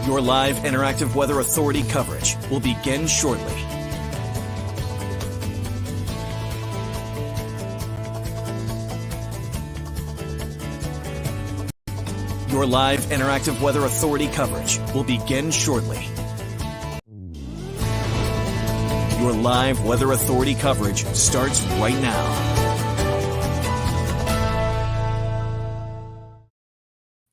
Your live interactive Weather Authority coverage will begin shortly. Your live interactive Weather Authority coverage will begin shortly. Your live Weather Authority coverage starts right now.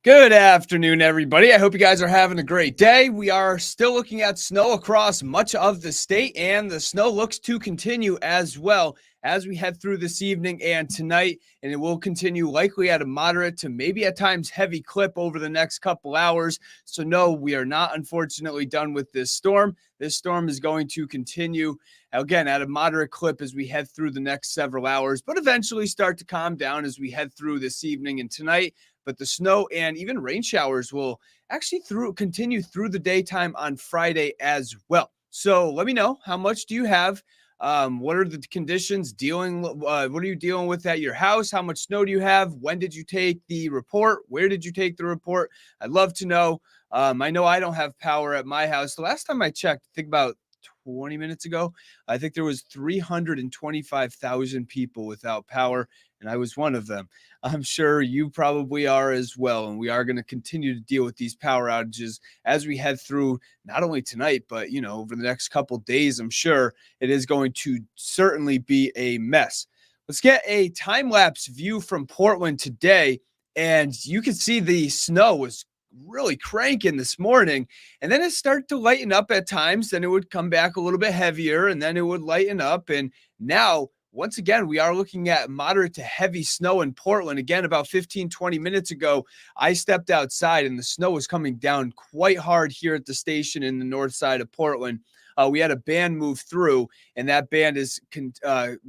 Good afternoon, everybody. I hope you guys are having a great day. We are still looking at snow across much of the state, and the snow looks to continue as well as we head through this evening and tonight, and it will continue likely at a moderate to maybe at times heavy clip over the next couple hours. So no, we are not unfortunately done with this storm. This storm is going to continue again at a moderate clip as we head through the next several hours, but eventually start to calm down as we head through this evening and tonight. But the snow and even rain showers will actually continue through the daytime on Friday as well. So let me know, how much do you have? What are the conditions what are you dealing with at your house? How much snow do you have? When did you take the report? Where did you take the report? I'd love to know. I know I don't have power at my house. The last time I checked, I think about 20 minutes ago, I think there was 325,000 people without power, and I was one of them. I'm sure you probably are as well, and we are going to continue to deal with these power outages as we head through not only tonight, but over the next couple days. I'm sure it is going to certainly be a mess. Let's get a time-lapse view from Portland today, and you can see the snow was really cranking this morning, and then it started to lighten up at times. Then it would come back a little bit heavier, and then it would lighten up. And now once again, we are looking at moderate to heavy snow in Portland. Again, about 15-20 minutes ago, I stepped outside and the snow was coming down quite hard here at the station in the north side of Portland. We had a band move through, and that band is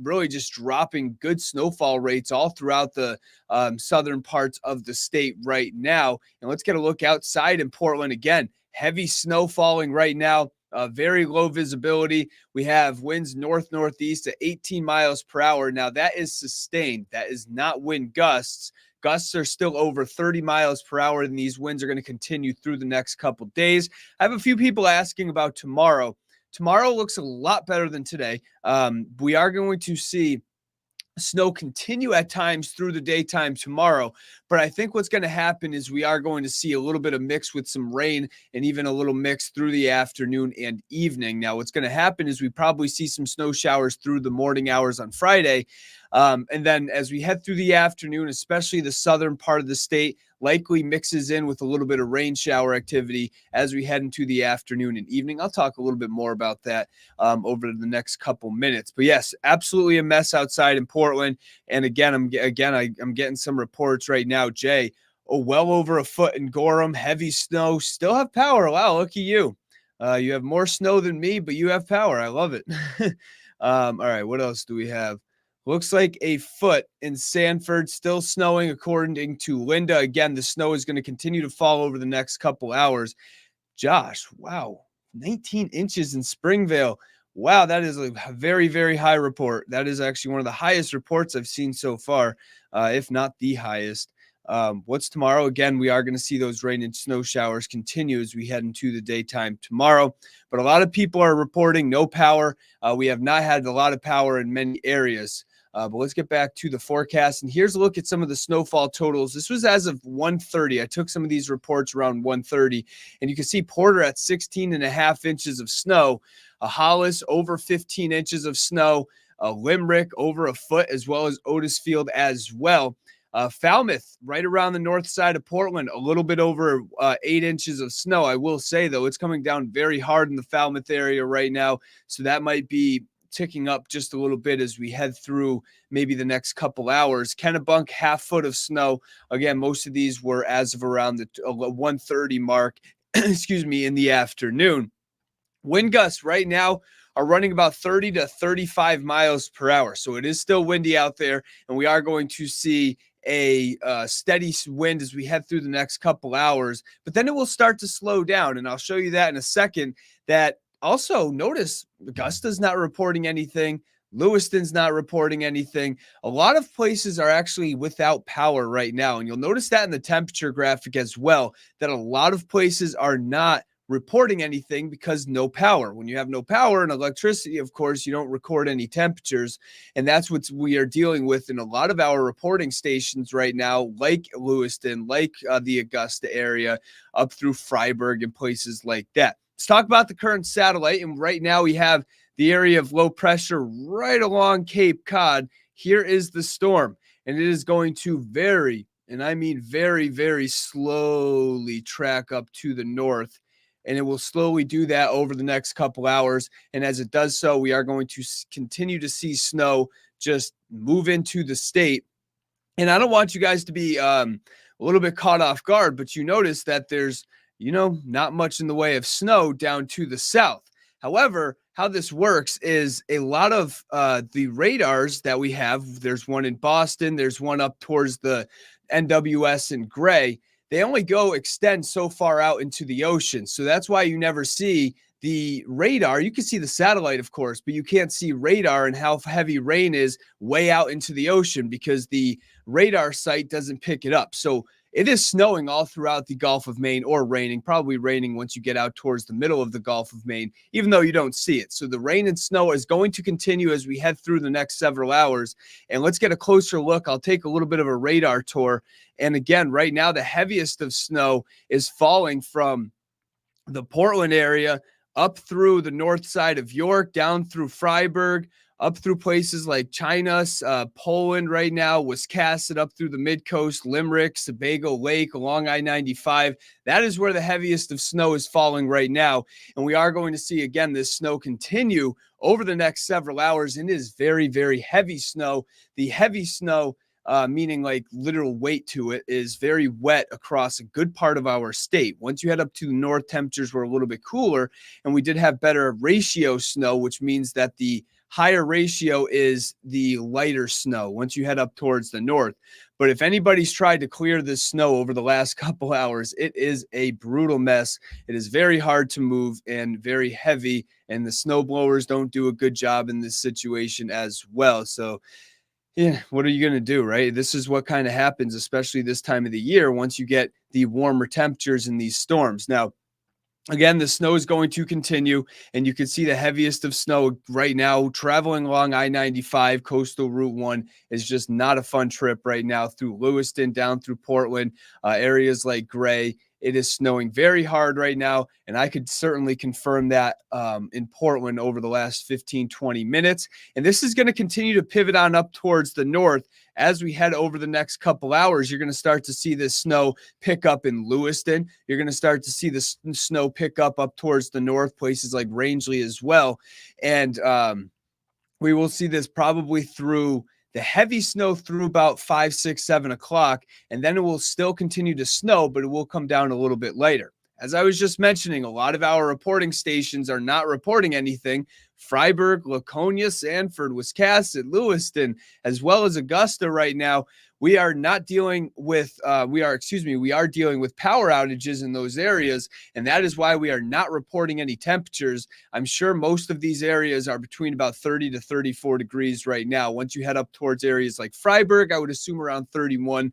really just dropping good snowfall rates all throughout the southern parts of the state right now. And let's get a look outside in Portland again. Heavy snow falling right now. Very low visibility. We have winds northeast at 18 miles per hour. Now that is sustained. That is not wind gusts. Gusts are still over 30 miles per hour, and these winds are going to continue through the next couple days. I have a few people asking about tomorrow. Tomorrow looks a lot better than today. We are going to see snow continue at times through the daytime tomorrow, but I think what's going to happen is we are going to see a little bit of mix with some rain and even a little mix through the afternoon and evening. Now what's going to happen is we probably see some snow showers through the morning hours on Friday, and then as we head through the afternoon, especially the southern part of the state likely mixes in with a little bit of rain shower activity as we head into the afternoon and evening. I'll talk a little bit more about that over the next couple minutes. But yes, absolutely a mess outside in Portland. And again, I'm getting some reports right now, Jay. Well over a foot in Gorham, heavy snow, still have power. Wow, look at you. You have more snow than me, but you have power. I love it. All right, what else do we have? Looks like a foot in Sanford, still snowing according to Linda. Again, the snow is going to continue to fall over the next couple hours. Josh, wow, 19 inches in Springvale. Wow, that is a very, very high report. That is actually one of the highest reports I've seen so far, if not the highest. What's tomorrow? Again, we are going to see those rain and snow showers continue as we head into the daytime tomorrow. But a lot of people are reporting no power. We have not had a lot of power in many areas. But let's get back to the forecast. And here's a look at some of the snowfall totals. This was as of 1:30. I took some of these reports around 1:30. And you can see Porter at 16.5 inches of snow. Hollis over 15 inches of snow. Limerick over a foot, as well as Otisfield as well. Falmouth, right around the north side of Portland, a little bit over 8 inches of snow. I will say, though, it's coming down very hard in the Falmouth area right now. So that might be ticking up just a little bit as we head through maybe the next couple hours. Kennebunk, half foot of snow. Again, most of these were as of around the 1:30 mark, excuse me, in the afternoon. Wind gusts right now are running about 30 to 35 miles per hour. So it is still windy out there, and we are going to see a steady wind as we head through the next couple hours, but then it will start to slow down. And I'll show you that in a second. That also, notice Augusta's not reporting anything. Lewiston's not reporting anything. A lot of places are actually without power right now. And you'll notice that in the temperature graphic as well, that a lot of places are not reporting anything because no power. When you have no power and electricity, of course, you don't record any temperatures. And that's what we are dealing with in a lot of our reporting stations right now, like Lewiston, like the Augusta area, up through Freiburg and places like that. Let's talk about the current satellite. And right now we have the area of low pressure right along Cape Cod. Here is the storm, and it is going to and I mean very, very slowly track up to the north. And it will slowly do that over the next couple hours. And as it does so, we are going to continue to see snow just move into the state. And I don't want you guys to be a little bit caught off guard, but you notice that there's, not much in the way of snow down to the south. However, how this works is a lot of the radars that we have, there's one in Boston, there's one up towards the NWS in Gray, they only extend so far out into the ocean. So that's why you never see the radar. You can see the satellite, of course, but you can't see radar and how heavy rain is way out into the ocean because the radar site doesn't pick it up. So it is snowing all throughout the Gulf of Maine, or raining, probably raining once you get out towards the middle of the Gulf of Maine, even though you don't see it. So the rain and snow is going to continue as we head through the next several hours. And let's get a closer look. I'll take a little bit of a radar tour. And again, right now, the heaviest of snow is falling from the Portland area up through the north side of York, down through Freiburg, up through places like China, Poland right now, Wisconsin, up through the mid-coast, Limerick, Sebago Lake, along I-95. That is where the heaviest of snow is falling right now. And we are going to see, again, this snow continue over the next several hours. And it is very, very heavy snow. The heavy snow, meaning like literal weight to it, is very wet across a good part of our state. Once you head up to the north, temperatures were a little bit cooler, and we did have better ratio snow, which means that the higher ratio is the lighter snow once you head up towards the north. But if anybody's tried to clear this snow over the last couple hours, it is a brutal mess. It is very hard to move and very heavy, and the snow blowers don't do a good job in this situation as well. So yeah, what are you going to do, right? This is what kind of happens, especially this time of the year, once you get the warmer temperatures in these storms. Now, again, the snow is going to continue, and you can see the heaviest of snow right now traveling along I-95. Coastal Route 1 is just not a fun trip right now through Lewiston, down through Portland, areas like Gray. It is snowing very hard right now, and I could certainly confirm that in Portland over the last 15, 20 minutes. And this is going to continue to pivot on up towards the north. As we head over the next couple hours, you're going to start to see this snow pick up in Lewiston. You're going to start to see the snow pick up towards the north, places like Rangeley as well. And we will see this probably through the heavy snow through about 5, 6, 7 o'clock, and then it will still continue to snow, but it will come down a little bit later. As I was just mentioning, a lot of our reporting stations are not reporting anything. Freiburg, Laconia, Sanford, Wisconsin, Lewiston, as well as Augusta right now, we are dealing with power outages in those areas, and that is why we are not reporting any temperatures. I'm sure most of these areas are between about 30 to 34 degrees right now. Once you head up towards areas like Freiburg, I would assume around 31,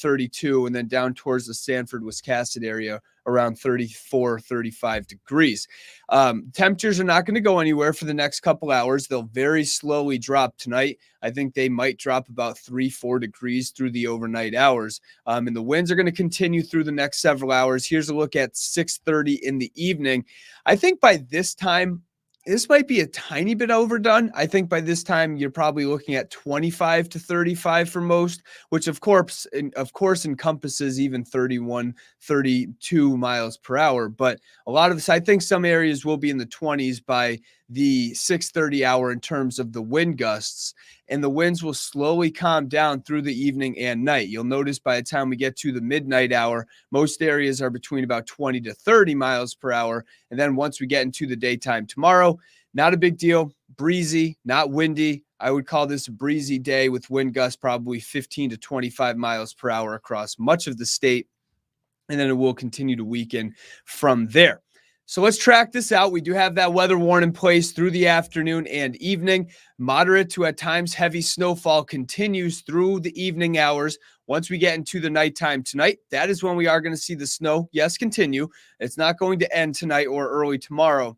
32, and then down towards the Sanford, Wisconsin area, around 34, 35 degrees. Temperatures are not going to go anywhere for the next couple hours. They'll very slowly drop tonight. I think they might drop about 3-4 degrees through the overnight hours. And the winds are going to continue through the next several hours. Here's a look at 6:30 in the evening. I think by this time, this might be a tiny bit overdone. I think by this time you're probably looking at 25 to 35 for most, which of course encompasses even 31, 32 miles per hour. But a lot of this, I think some areas will be in the 20s by the 6:30 hour in terms of the wind gusts, and the winds will slowly calm down through the evening and night. You'll notice by the time we get to the midnight hour, most areas are between about 20 to 30 miles per hour. And then once we get into the daytime tomorrow, not a big deal. Breezy, not windy. I would call this a breezy day with wind gusts probably 15 to 25 miles per hour across much of the state. And then it will continue to weaken from there. So let's track this out. We do have that weather warning in place through the afternoon and evening. Moderate to at times heavy snowfall continues through the evening hours. Once we get into the nighttime tonight, that is when we are going to see the snow, yes, continue. It's not going to end tonight or early tomorrow.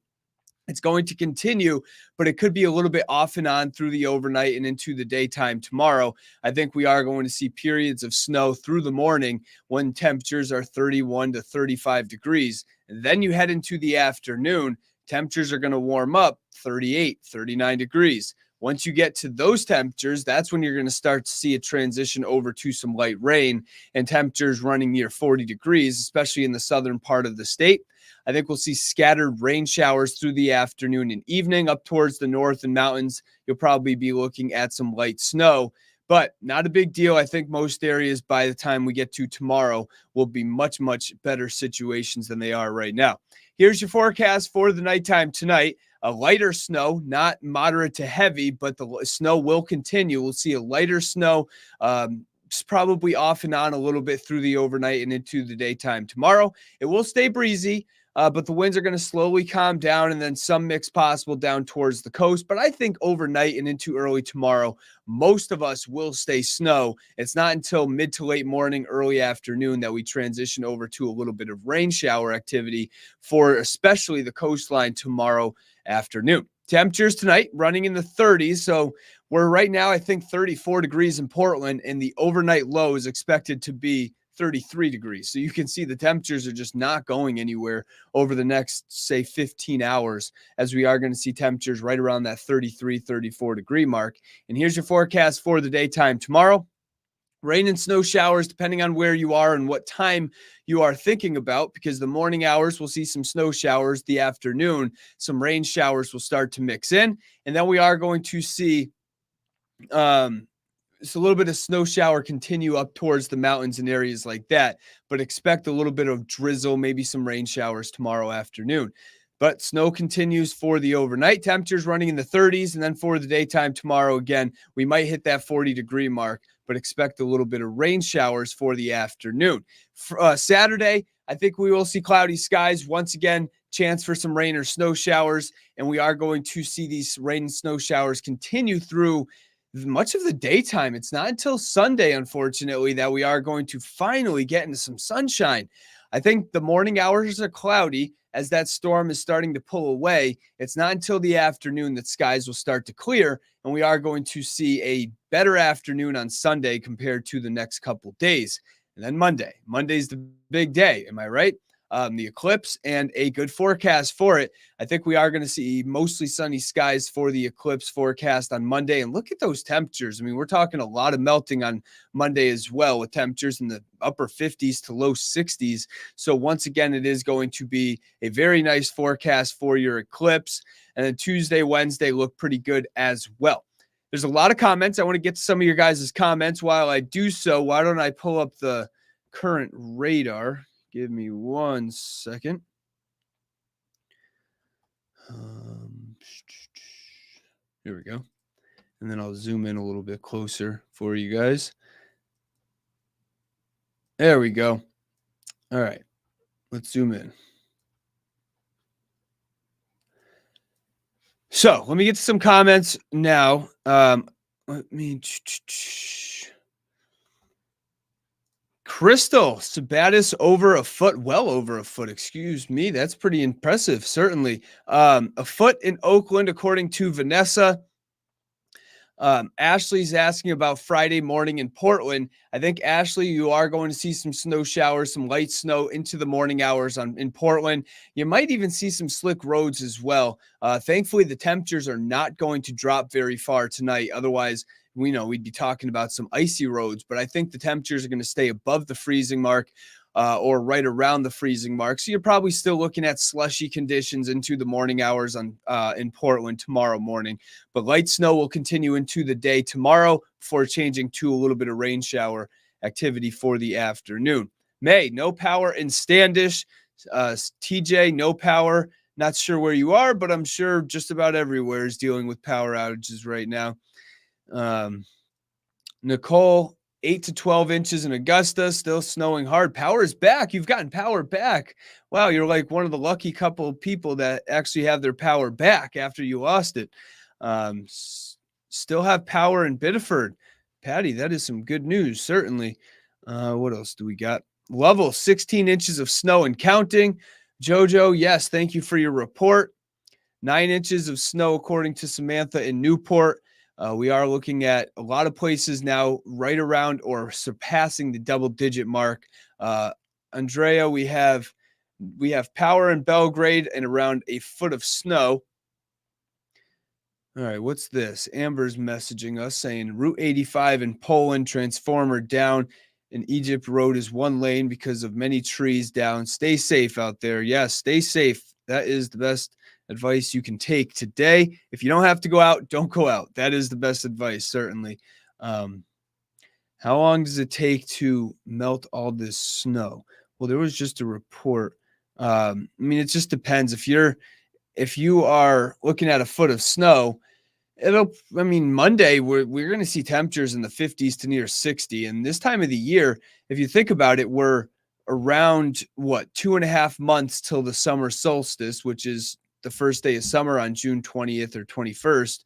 It's going to continue, but it could be a little bit off and on through the overnight and into the daytime tomorrow. I think we are going to see periods of snow through the morning when temperatures are 31 to 35 degrees. And then you head into the afternoon, temperatures are going to warm up 38, 39 degrees. Once you get to those temperatures, that's when you're going to start to see a transition over to some light rain and temperatures running near 40 degrees, especially in the southern part of the state. I think we'll see scattered rain showers through the afternoon and evening. Up towards the north and mountains, you'll probably be looking at some light snow, but not a big deal. I think most areas by the time we get to tomorrow will be much, much better situations than they are right now. Here's your forecast for the nighttime tonight. A lighter snow, not moderate to heavy, but the snow will continue. We'll see a lighter snow, probably off and on a little bit through the overnight and into the daytime tomorrow. It will stay breezy, but the winds are going to slowly calm down, and then some mix possible down towards the coast. But I think overnight and into early tomorrow, most of us will stay snow. It's not until mid to late morning, early afternoon that we transition over to a little bit of rain shower activity for especially the coastline tomorrow afternoon. Temperatures tonight running in the 30s. So we're right now, I think, 34 degrees in Portland, and the overnight low is expected to be 33 degrees. So you can see the temperatures are just not going anywhere over the next, say, 15 hours, as we are going to see temperatures right around that 33, 34 degree mark. And here's your forecast for the daytime tomorrow. Rain and snow showers, depending on where you are and what time you are thinking about, because the morning hours will see some snow showers. The afternoon, some rain showers will start to mix in. And then we are going to see it's a little bit of snow shower continue up towards the mountains and areas like that, but expect a little bit of drizzle, maybe some rain showers tomorrow afternoon. But snow continues for the overnight. Temperatures running in the 30s. And then for the daytime tomorrow, again, we might hit that 40-degree mark, but expect a little bit of rain showers for the afternoon. Saturday, I think we will see cloudy skies. Once again, chance for some rain or snow showers. And we are going to see these rain and snow showers continue through much of the daytime. It's not until Sunday, unfortunately, that we are going to finally get into some sunshine. I think the morning hours are cloudy as that storm is starting to pull away. It's not until the afternoon that skies will start to clear, and we are going to see a better afternoon on Sunday compared to the next couple days. And then Monday's the big day. Am I right? The eclipse and a good forecast for it. I think we are going to see mostly sunny skies for the eclipse forecast on Monday. And look at those temperatures. I mean, we're talking a lot of melting on Monday as well, with temperatures in the upper 50s to low 60s. So once again, it is going to be a very nice forecast for your eclipse. And then Tuesday, Wednesday look pretty good as well. There's a lot of comments. I want to get to some of your guys' comments. While I do so, why don't I pull up the current radar? Give me 1 second. Here we go. And then I'll zoom in a little bit closer for you guys. There we go. All right. Let's zoom in. So let me get to some comments now. Crystal Sabatis over a foot, well over a foot, excuse me. That's pretty impressive, certainly. A foot in Oakland, according to Vanessa. Ashley's asking about Friday morning in Portland. I think, Ashley, you are going to see some snow showers, some light snow into the morning hours in Portland. You might even see some slick roads as well. Thankfully, the temperatures are not going to drop very far tonight. Otherwise, we know we'd be talking about some icy roads, but I think the temperatures are going to stay above the freezing mark or right around the freezing mark. So you're probably still looking at slushy conditions into the morning hours in Portland tomorrow morning. But light snow will continue into the day tomorrow before changing to a little bit of rain shower activity for the afternoon. May, no power in Standish. TJ, no power. Not sure where you are, but I'm sure just about everywhere is dealing with power outages right now. Nicole, 8 to 12 inches in Augusta, still snowing hard. Power is back. You've gotten power back. Wow, you're like one of the lucky couple of people that actually have their power back after you lost it. Um, Still have power in Biddeford. Patty, that is some good news, certainly. What else do we got? Level 16 inches of snow and counting. Jojo, yes, thank you for your report. 9 inches of snow, according to Samantha in Newport. We are looking at a lot of places now right around or surpassing the double-digit mark. Andrea, we have power in Belgrade and around a foot of snow. All right, what's this? Amber's messaging us saying Route 85 in Poland, transformer down. In Egypt, road is one lane because of many trees down. Stay safe out there. Yes, stay safe. That is the best advice you can take today. If you don't have to go out, don't go out. That is the best advice, certainly. How long does it take to melt all this snow? Well, there was just a report. I mean, it just depends. If you are looking at a foot of snow, Monday, we're going to see temperatures in the 50s to near 60. And this time of the year, if you think about it, we're around 2.5 months till the summer solstice, which is the first day of summer on June 20th or 21st.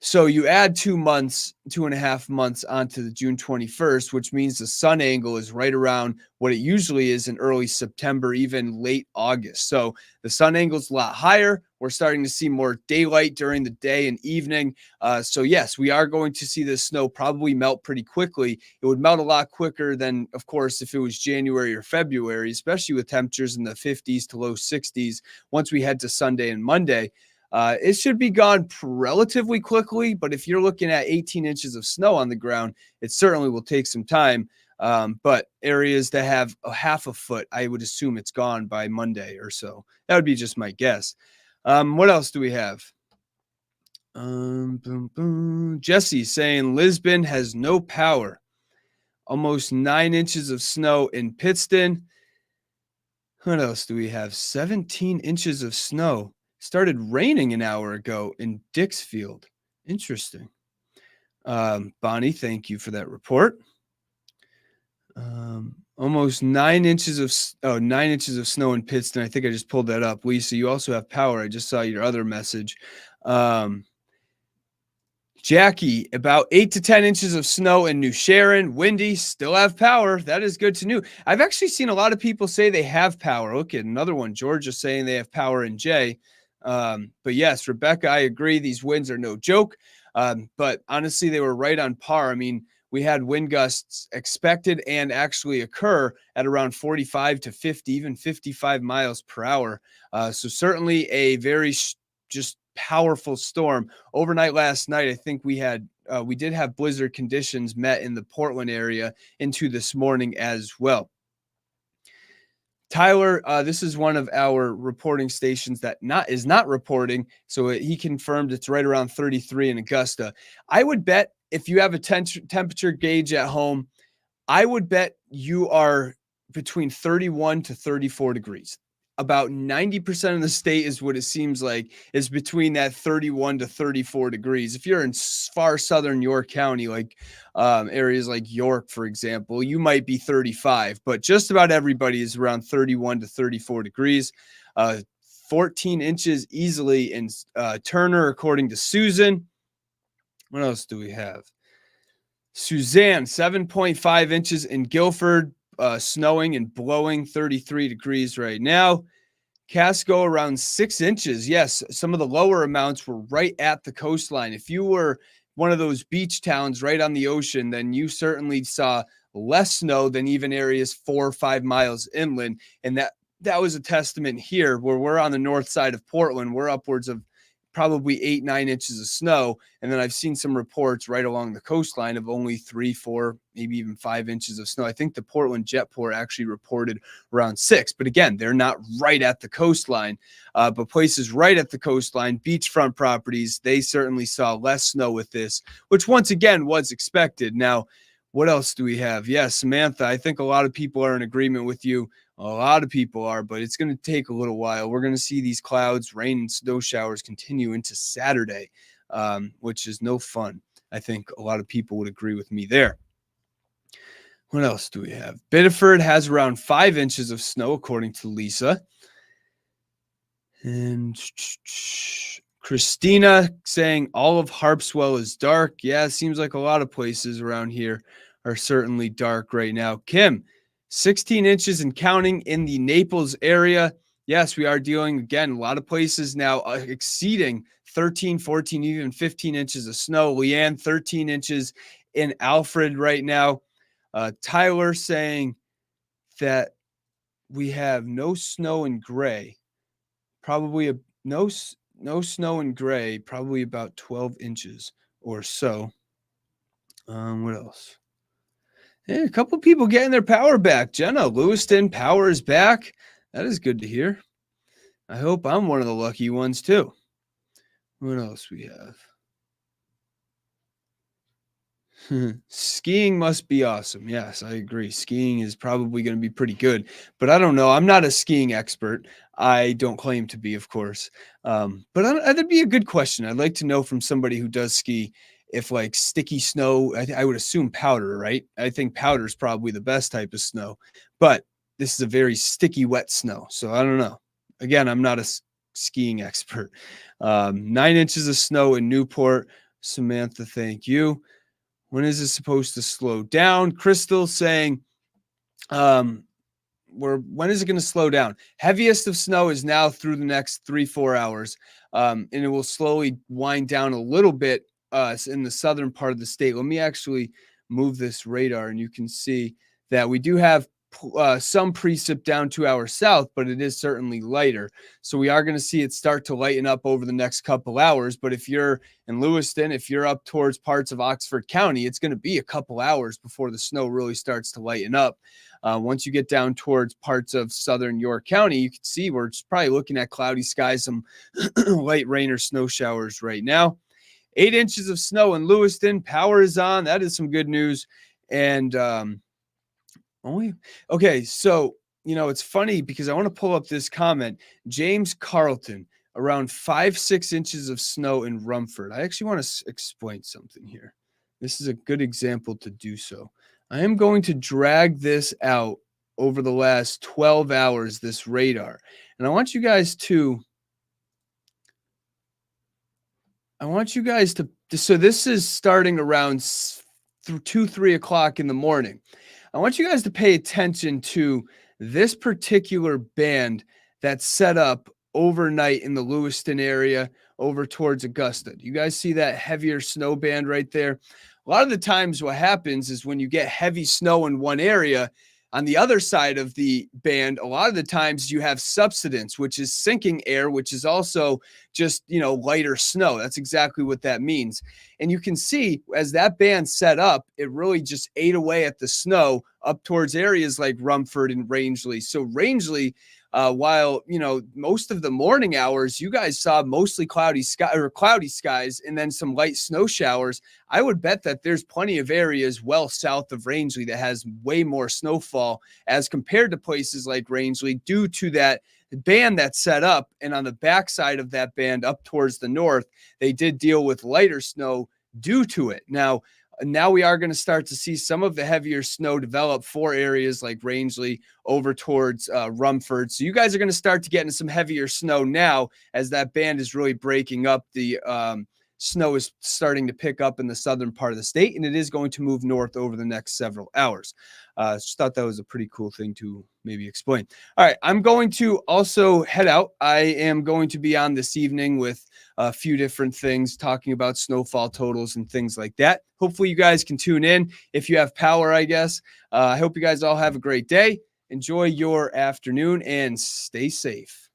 So you add 2.5 months onto the June 21st, which means the sun angle is right around what it usually is in early September, even late August. So the sun angle is a lot higher. We're starting to see more daylight during the day and evening. So yes, we are going to see this snow probably melt pretty quickly. It would melt a lot quicker than, of course, if it was January or February, especially with temperatures in the 50s to low 60s once we head to Sunday and Monday. It should be gone relatively quickly, but if you're looking at 18 inches of snow on the ground, it certainly will take some time. But areas that have a half a foot, I would assume it's gone by Monday or so. That would be just my guess. What else do we have? Jesse saying Lisbon has no power. Almost 9 inches of snow in Pittston. What else do we have? 17 inches of snow. Started raining an hour ago in Dixfield. Interesting. Bonnie, thank you for that report. Almost 9 inches of 9 inches of snow in Pittston. I think I just pulled that up. Lisa, you also have power. I just saw your other message. Jackie, about 8 to 10 inches of snow in New Sharon. Windy, still have power. That is good to know. I've actually seen a lot of people say they have power. Look at another one. Georgia saying they have power in Jay. But yes, Rebecca, I agree. These winds are no joke. But honestly, they were right on par. I mean, we had wind gusts expected and actually occur at around 45 to 50, even 55 miles per hour. So certainly a very just powerful storm. Overnight last night, I think we did have blizzard conditions met in the Portland area into this morning as well. Tyler, this is one of our reporting stations that is not reporting. So he confirmed it's right around 33 in Augusta. I would bet if you have a temperature gauge at home, I would bet you are between 31 to 34 degrees. About 90% of the state is what it seems like is between that 31 to 34 degrees. If you're in far southern York County, like areas like York, for example, you might be 35, but just about everybody is around 31 to 34 degrees. 14 inches easily in Turner, according to Susan. What else do we have? Suzanne, 7.5 inches in Guilford, snowing and blowing, 33 degrees right now. Casco around 6 inches. Yes, some of the lower amounts were right at the coastline. If you were one of those beach towns right on the ocean, then you certainly saw less snow than even areas 4 or 5 miles inland. And that was a testament here where we're on the north side of Portland. We're upwards of probably 8-9 inches of snow. And then I've seen some reports right along the coastline of only 3, 4, maybe even 5 inches of snow. I think the Portland Jetport actually reported around 6, but again, they're not right at the coastline, but places right at the coastline, beachfront properties, they certainly saw less snow with this, which once again was expected. Now, what else do we have? Yeah, Samantha, I think a lot of people are in agreement with you. A lot of people are, but it's going to take a little while. We're going to see these clouds, rain, and snow showers continue into Saturday, which is no fun. I think a lot of people would agree with me there. What else do we have? Biddeford has around 5 inches of snow, according to Lisa. And Christina saying all of Harpswell is dark. Yeah, it seems like a lot of places around here are certainly dark right now. Kim, 16 inches and counting in the Naples area. Yes, we are dealing, again, a lot of places now exceeding 13, 14, even 15 inches of snow. Leanne, 13 inches in Alfred right now. Tyler saying that we have no snow in Gray. Probably no snow in Gray, probably about 12 inches or so. What else? Hey, a couple people getting their power back. Jenna, Lewiston, power is back. That is good to hear. I hope I'm one of the lucky ones too. What else we have? Skiing must be awesome. Yes, I agree. Skiing is probably going to be pretty good, but I don't know. I'm not a skiing expert. I don't claim to be, of course. That'd be a good question. I'd like to know from somebody who does ski if like sticky snow, I would assume powder, right? I think powder is probably the best type of snow, but this is a very sticky, wet snow. So I don't know. Again, I'm not a skiing expert. 9 inches of snow in Newport. Samantha, thank you. When is it supposed to slow down? Crystal saying, when is it going to slow down? Heaviest of snow is now through the next 3-4 hours. And it will slowly wind down a little bit in the southern part of the state. Let me actually move this radar and you can see that we do have some precip down to our south, but it is certainly lighter. So we are going to see it start to lighten up over the next couple hours. But if you're in Lewiston, if you're up towards parts of Oxford County, it's going to be a couple hours before the snow really starts to lighten up. Once you get down towards parts of southern York County, you can see we're just probably looking at cloudy skies, some light rain or snow showers right now. 8 inches of snow in Lewiston. Power is on. That is some good news. And okay, so it's funny because I want to pull up this comment. James Carlton, around 5-6 inches of snow in Rumford. I actually want to explain something here. This is a good example to do so. I am going to drag this out over the last 12 hours, this radar. And I want you guys to so this is starting around 2-3 o'clock in the morning. I want you guys to pay attention to this particular band that's set up overnight in the Lewiston area over towards Augusta. Do you guys see that heavier snow band right there? A lot of the times what happens is when you get heavy snow in one area, on the other side of the band, a lot of the times you have subsidence, which is sinking air, which is also just, lighter snow. That's exactly what that means. And you can see as that band set up, it really just ate away at the snow up towards areas like Rumford and Rangeley. So Rangeley, while, most of the morning hours, you guys saw mostly cloudy skies and then some light snow showers. I would bet that there's plenty of areas well south of Rangeley that has way more snowfall as compared to places like Rangeley due to that band that's set up. And on the backside of that band up towards the north, they did deal with lighter snow due to it. Now we are going to start to see some of the heavier snow develop for areas like Rangeley over towards Rumford. So you guys are going to start to get into some heavier snow now as that band is really breaking up. The snow is starting to pick up in the southern part of the state, and it is going to move north over the next several hours. Just thought that was a pretty cool thing to maybe explain. All right, I'm going to also head out. I am going to be on this evening with a few different things talking about snowfall totals and things like that. Hopefully you guys can tune in if you have power, I guess. I hope you guys all have a great day. Enjoy your afternoon and stay safe.